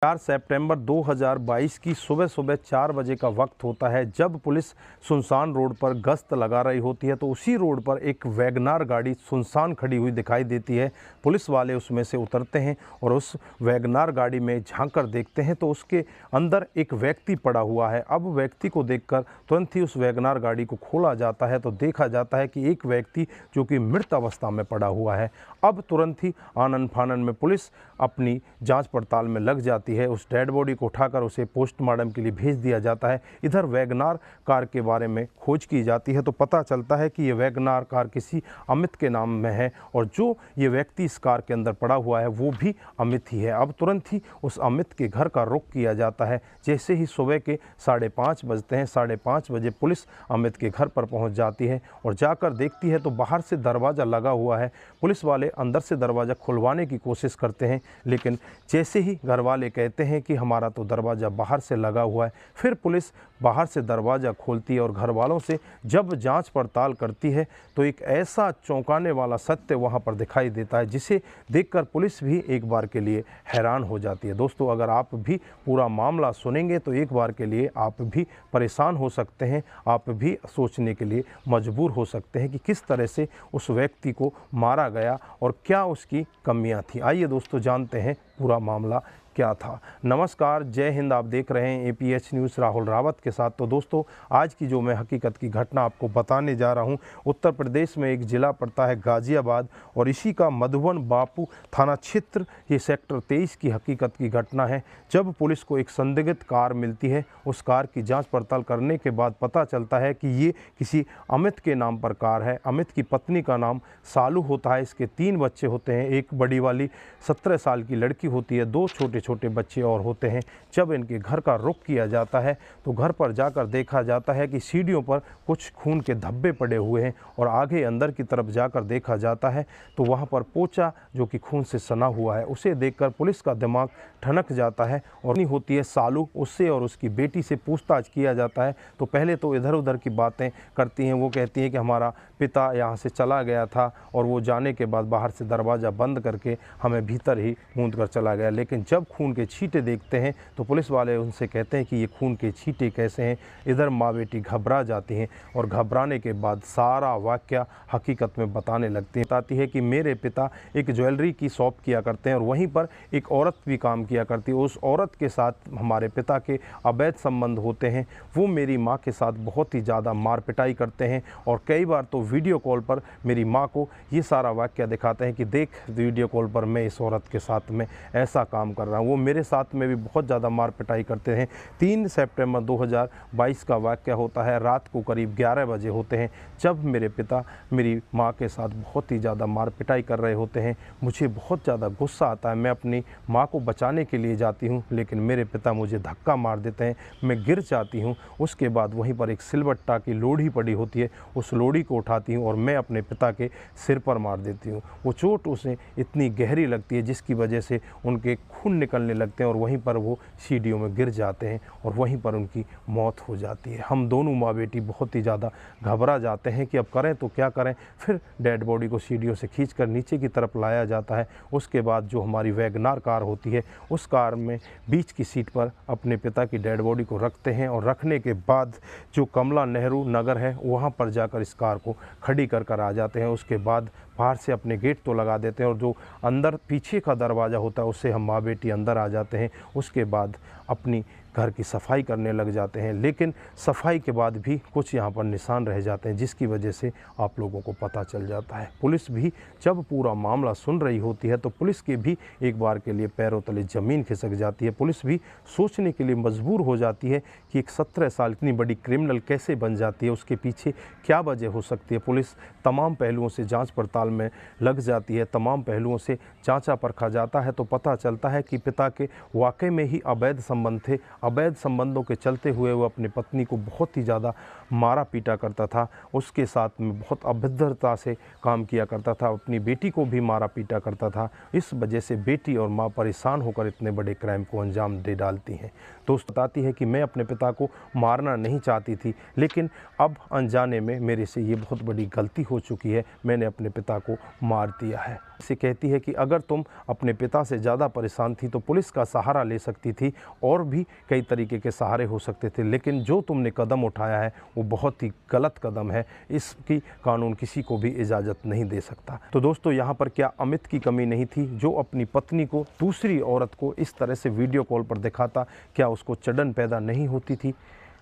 4 सितंबर 2022 की सुबह सुबह 4 बजे का वक्त होता है जब पुलिस सुनसान रोड पर गश्त लगा रही होती है। तो उसी रोड पर एक वैगनार गाड़ी सुनसान खड़ी हुई दिखाई देती है। पुलिस वाले उसमें से उतरते हैं और उस वैगनार गाड़ी में झांक कर देखते हैं तो उसके अंदर एक व्यक्ति पड़ा हुआ है। अब व्यक्ति को देखकर तुरंत ही उस वैगनार गाड़ी को खोला जाता है तो देखा जाता है कि एक व्यक्ति जो कि मृत अवस्था में पड़ा हुआ है। अब तुरंत ही आनन फानन में पुलिस अपनी जांच पड़ताल में लग जाती है। उस डेड बॉडी को उठाकर उसे पोस्टमार्टम के लिए भेज दिया जाता है। इधर वैगनार कार के बारे में खोज की जाती है तो पता चलता है कि ये वैगनार कार किसी अमित के नाम में है और जो ये व्यक्ति इस कार के अंदर पड़ा हुआ है वो भी अमित ही है। अब तुरंत ही उस अमित के घर का रुख किया जाता है। जैसे ही सुबह के 5:30 बजते हैं, 5:30 बजे पुलिस अमित के घर पर पहुंच जाती है और जाकर देखती है तो बाहर से दरवाज़ा लगा हुआ है। पुलिस वाले अंदर से दरवाज़ा खुलवाने की कोशिश करते हैं, लेकिन जैसे ही घर वाले कहते हैं कि हमारा तो दरवाज़ा बाहर से लगा हुआ है, फिर पुलिस बाहर से दरवाज़ा खोलती है और घर वालों से जब जांच पड़ताल करती है तो एक ऐसा चौंकाने वाला सत्य वहां पर दिखाई देता है जिसे देखकर पुलिस भी एक बार के लिए हैरान हो जाती है। दोस्तों, अगर आप भी पूरा मामला सुनेंगे तो एक बार के लिए आप भी परेशान हो सकते हैं, आप भी सोचने के लिए मजबूर हो सकते हैं कि किस तरह से उस व्यक्ति को मारा गया और क्या उसकी कमियां थी। आइए दोस्तों, जानते हैं पूरा मामला क्या था। नमस्कार, जय हिंद। आप देख रहे हैं APH न्यूज़ राहुल रावत के साथ। तो दोस्तों, आज की जो मैं हकीकत की घटना आपको बताने जा रहा हूं, उत्तर प्रदेश में एक ज़िला पड़ता है गाज़ियाबाद और इसी का मधुबन बापू थाना क्षेत्र, ये सेक्टर 23 की हकीकत की घटना है। जब पुलिस को एक संदिग्ध कार मिलती है, उस कार की जाँच पड़ताल करने के बाद पता चलता है कि ये किसी अमित के नाम पर कार है। अमित की पत्नी का नाम सालू होता है। इसके 3 बच्चे होते हैं। एक बड़ी वाली 17 साल की लड़की होती है, 2 छोटे छोटे बच्चे और होते हैं। जब इनके घर का रुख किया जाता है तो घर पर जाकर देखा जाता है कि सीढ़ियों पर कुछ खून के धब्बे पड़े हुए हैं और आगे अंदर की तरफ जाकर देखा जाता है तो वहां पर पोचा जो कि खून से सना हुआ है। उसे देखकर पुलिस का दिमाग ठनक जाता है और नहीं होती है सालू, उससे और उसकी बेटी से पूछताछ किया जाता है तो पहले तो इधर उधर की बातें करती हैं। वो कहती हैं कि हमारा पिता यहाँ से चला गया था और वो जाने के बाद बाहर से दरवाज़ा बंद करके हमें भीतर ही मूंद कर चला गया। लेकिन जब खून के छींटे देखते हैं तो पुलिस वाले उनसे कहते हैं कि ये खून के छींटे कैसे हैं। इधर माँ बेटी घबरा जाती हैं और घबराने के बाद सारा वाक़या हकीकत में बताने लगती हैं। बताती है कि मेरे पिता एक ज्वेलरी की शॉप किया करते हैं और वहीं पर एक औरत भी काम किया करती है। उस औरत के साथ हमारे पिता के अवैध संबंध होते हैं। वो मेरी माँ के साथ बहुत ही ज़्यादा मार पिटाई करते हैं और कई बार तो वीडियो कॉल पर मेरी माँ को ये सारा वाक़या दिखाते हैं कि देख, वीडियो कॉल पर मैं इस औरत के साथ में ऐसा काम कर रहा हूँ। वो मेरे साथ में भी बहुत ज़्यादा मार पिटाई करते हैं। 3 सितंबर 2022 का वाक़या होता है। रात को करीब 11 बजे होते हैं जब मेरे पिता मेरी माँ के साथ बहुत ही ज़्यादा मार पिटाई कर रहे होते हैं। मुझे बहुत ज़्यादा गुस्सा आता है। मैं अपनी माँ को बचाने के लिए जाती हूँ लेकिन मेरे पिता मुझे धक्का मार देते हैं, मैं गिर जाती हूँ। उसके बाद वहीं पर एक सिलबट्टा की लोढ़ी पड़ी होती है, उस लोढ़ी को उठाती हूँ और मैं अपने पिता के सिर पर मार देती हूँ। वो चोट उसे इतनी गहरी लगती है जिसकी वजह से उनके खून निकलने लगते हैं और वहीं पर वो सीढ़ियों में गिर जाते हैं और वहीं पर उनकी मौत हो जाती है। हम दोनों माँ बेटी बहुत ही ज़्यादा घबरा जाते हैं कि अब करें तो क्या करें। फिर डेड बॉडी को सीढ़ियों से खींचकर नीचे की तरफ लाया जाता है। उसके बाद जो हमारी वैगनार कार होती है, उस कार में बीच की सीट पर अपने पिता की डेड बॉडी को रखते हैं और रखने के बाद जो कमला नेहरू नगर है वहाँ पर जाकर इस कार को खड़ी कर आ जाते हैं। उसके बाद बाहर से अपने गेट तो लगा देते हैं और जो अंदर पीछे का दरवाज़ा होता है उससे हम माँ बेटी अंदर आ जाते हैं। उसके बाद अपनी घर की सफाई करने लग जाते हैं, लेकिन सफाई के बाद भी कुछ यहाँ पर निशान रह जाते हैं जिसकी वजह से आप लोगों को पता चल जाता है। पुलिस भी जब पूरा मामला सुन रही होती है तो पुलिस के भी एक बार के लिए पैरों तले ज़मीन खिसक जाती है। पुलिस भी सोचने के लिए मजबूर हो जाती है कि एक 17 साल इतनी बड़ी क्रिमिनल कैसे बन जाती है, उसके पीछे क्या वजह हो सकती है। पुलिस तमाम पहलुओं से जाँच पड़ताल में लग जाती है, तमाम पहलुओं से जाँचा परखा जाता है तो पता चलता है कि पिता के वाकई में ही अवैध संबंध थे। अवैध संबंधों के चलते हुए वो अपनी पत्नी को बहुत ही ज़्यादा मारा पीटा करता था, उसके साथ में बहुत अभद्रता से काम किया करता था, अपनी बेटी को भी मारा पीटा करता था। इस वजह से बेटी और माँ परेशान होकर इतने बड़े क्राइम को अंजाम दे डालती हैं। दोस्त बताती है कि मैं अपने पिता को मारना नहीं चाहती थी, लेकिन अब अनजाने में मेरे से ये बहुत बड़ी गलती हो चुकी है। मैंने अपने पिता को मार दिया है। इसे कहती है कि अगर तुम अपने पिता से ज़्यादा परेशान थी तो पुलिस का सहारा ले सकती थी और भी कई तरीके के सहारे हो सकते थे, लेकिन जो तुमने कदम उठाया है वो बहुत ही गलत कदम है। इसकी कानून किसी को भी इजाज़त नहीं दे सकता। तो दोस्तों, यहाँ पर क्या अमित की कमी नहीं थी जो अपनी पत्नी को, दूसरी औरत को इस तरह से वीडियो कॉल पर दिखाता? क्या उसको चढ़न पैदा नहीं होती थी?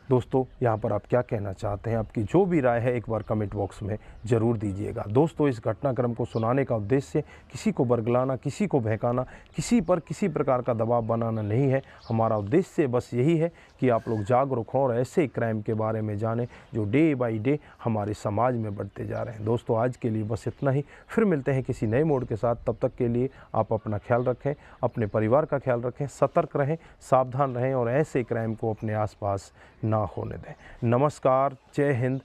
दोस्तों, यहाँ पर आप क्या कहना चाहते हैं? आपकी जो भी राय है एक बार कमेंट बॉक्स में ज़रूर दीजिएगा। दोस्तों, इस घटनाक्रम को सुनाने का उद्देश्य किसी को बरगलाना, किसी को बहकाना, किसी पर किसी प्रकार का दबाव बनाना नहीं है। हमारा उद्देश्य बस यही है कि आप लोग जागरूक हों और ऐसे क्राइम के बारे में जानें जो डे बाई डे हमारे समाज में बढ़ते जा रहे हैं। दोस्तों, आज के लिए बस इतना ही। फिर मिलते हैं किसी नए मोड के साथ। तब तक के लिए आप अपना ख्याल रखें, अपने परिवार का ख्याल रखें, सतर्क रहें, सावधान रहें और ऐसे क्राइम को अपने आसपास ना होने दें। नमस्कार, जय हिंद,